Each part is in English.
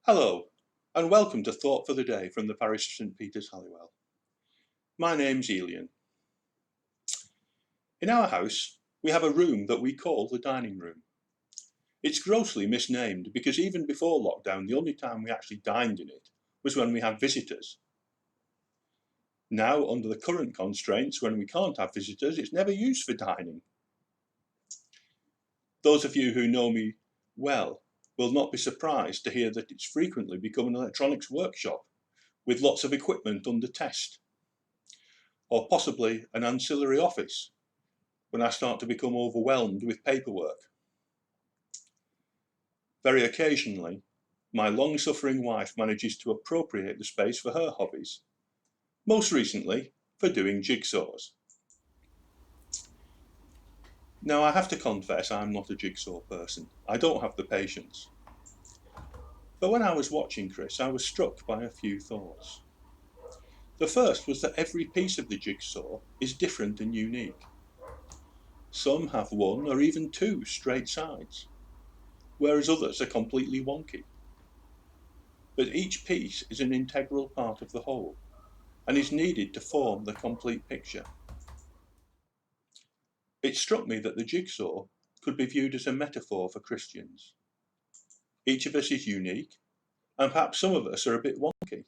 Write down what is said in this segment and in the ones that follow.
Hello, and welcome to Thought for the Day from the parish of St Peter's, Halliwell. My name's Elian. In our house, we have a room that we call the dining room. It's grossly misnamed because even before lockdown, the only time we actually dined in it was when we had visitors. Now, under the current constraints, when we can't have visitors, it's never used for dining. Those of you who know me well will not be surprised to hear that it's frequently become an electronics workshop with lots of equipment under test, or possibly an ancillary office when I start to become overwhelmed with paperwork. Very occasionally, my long-suffering wife manages to appropriate the space for her hobbies, most recently for doing jigsaws. Now, I have to confess I'm not a jigsaw person. I don't have the patience. But when I was watching Chris, I was struck by a few thoughts. The first was that every piece of the jigsaw is different and unique. Some have one or even two straight sides, whereas others are completely wonky. But each piece is an integral part of the whole and is needed to form the complete picture. It struck me that the jigsaw could be viewed as a metaphor for Christians. Each of us is unique, and perhaps some of us are a bit wonky,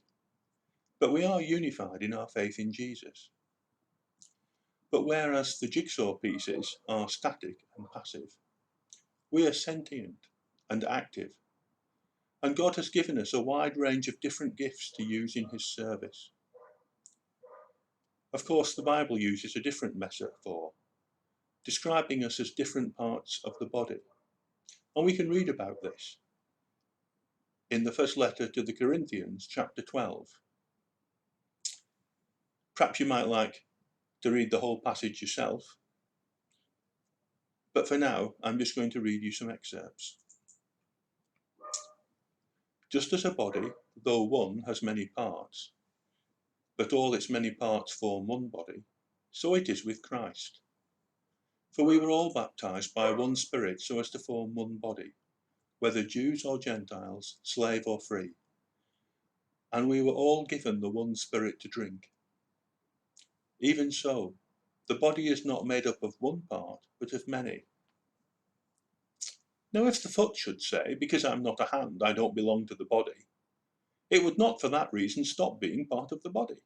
but we are unified in our faith in Jesus. But whereas the jigsaw pieces are static and passive, we are sentient and active, and God has given us a wide range of different gifts to use in His service. Of course, the Bible uses a different metaphor, describing us as different parts of the body. And we can read about this in the first letter to the Corinthians, chapter 12. Perhaps you might like to read the whole passage yourself, but for now, I'm just going to read you some excerpts. Just as a body, though one, has many parts, but all its many parts form one body, so it is with Christ. For we were all baptized by one Spirit so as to form one body, whether Jews or Gentiles, slave or free. And we were all given the one Spirit to drink. Even so, the body is not made up of one part, but of many. Now if the foot should say, because I'm not a hand, I don't belong to the body, it would not for that reason stop being part of the body.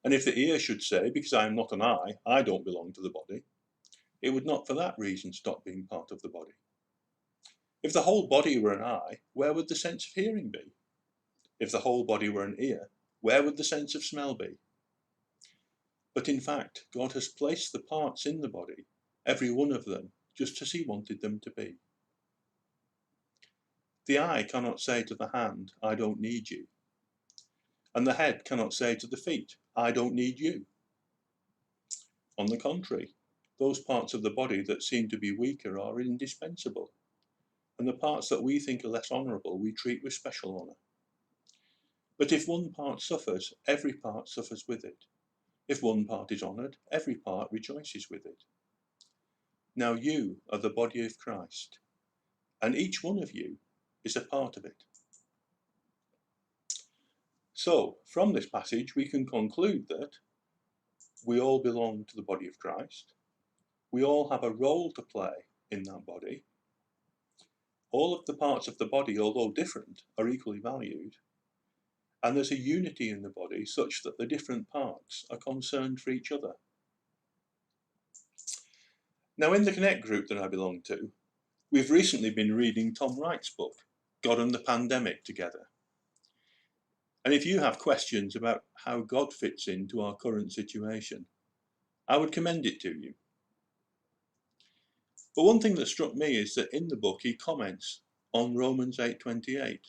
And if the ear should say, because I am not an eye, I don't belong to the body, it would not for that reason stop being part of the body. If the whole body were an eye, where would the sense of hearing be? If the whole body were an ear, where would the sense of smell be? But in fact, God has placed the parts in the body, every one of them, just as He wanted them to be. The eye cannot say to the hand, I don't need you. And the head cannot say to the feet, I don't need you. On the contrary, those parts of the body that seem to be weaker are indispensable, and the parts that we think are less honourable we treat with special honour. But if one part suffers, every part suffers with it. If one part is honoured, every part rejoices with it. Now you are the body of Christ, and each one of you is a part of it. So, from this passage we can conclude that we all belong to the body of Christ. We all have a role to play in that body. All of the parts of the body, although different, are equally valued. And there's a unity in the body such that the different parts are concerned for each other. Now, in the Connect group that I belong to, we've recently been reading Tom Wright's book, God and the Pandemic, together. And if you have questions about how God fits into our current situation, I would commend it to you. But one thing that struck me is that in the book he comments on Romans 8:28,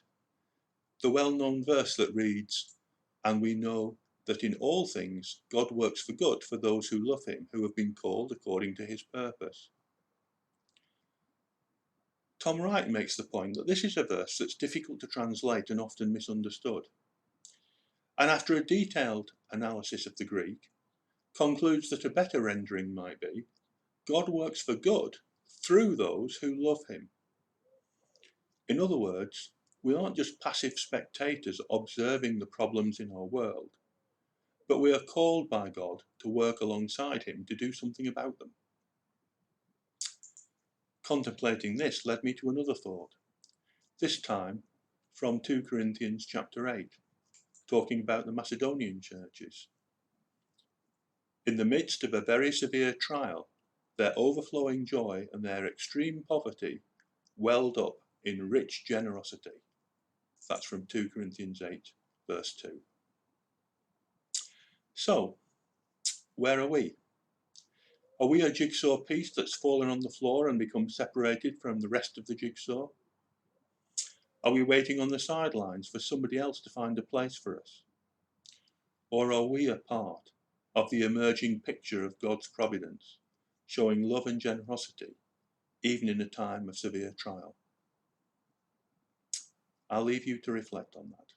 the well-known verse that reads, and we know that in all things God works for good for those who love Him, who have been called according to His purpose. Tom Wright makes the point that this is a verse that's difficult to translate and often misunderstood. And after a detailed analysis of the Greek, concludes that a better rendering might be, God works for good through those who love Him. In other words, We aren't just passive spectators observing the problems in our world, but we are called by God to work alongside him to do something about them. Contemplating this led me to another thought, this time from 2 Corinthians chapter 8, talking about the Macedonian churches. In the midst of a very severe trial, their overflowing joy and their extreme poverty welled up in rich generosity. That's from 2 Corinthians 8, verse 2. So, where are we? Are we a jigsaw piece that's fallen on the floor and become separated from the rest of the jigsaw? Are we waiting on the sidelines for somebody else to find a place for us? Or are we a part of the emerging picture of God's providence, showing love and generosity, even in a time of severe trial? I'll leave you to reflect on that.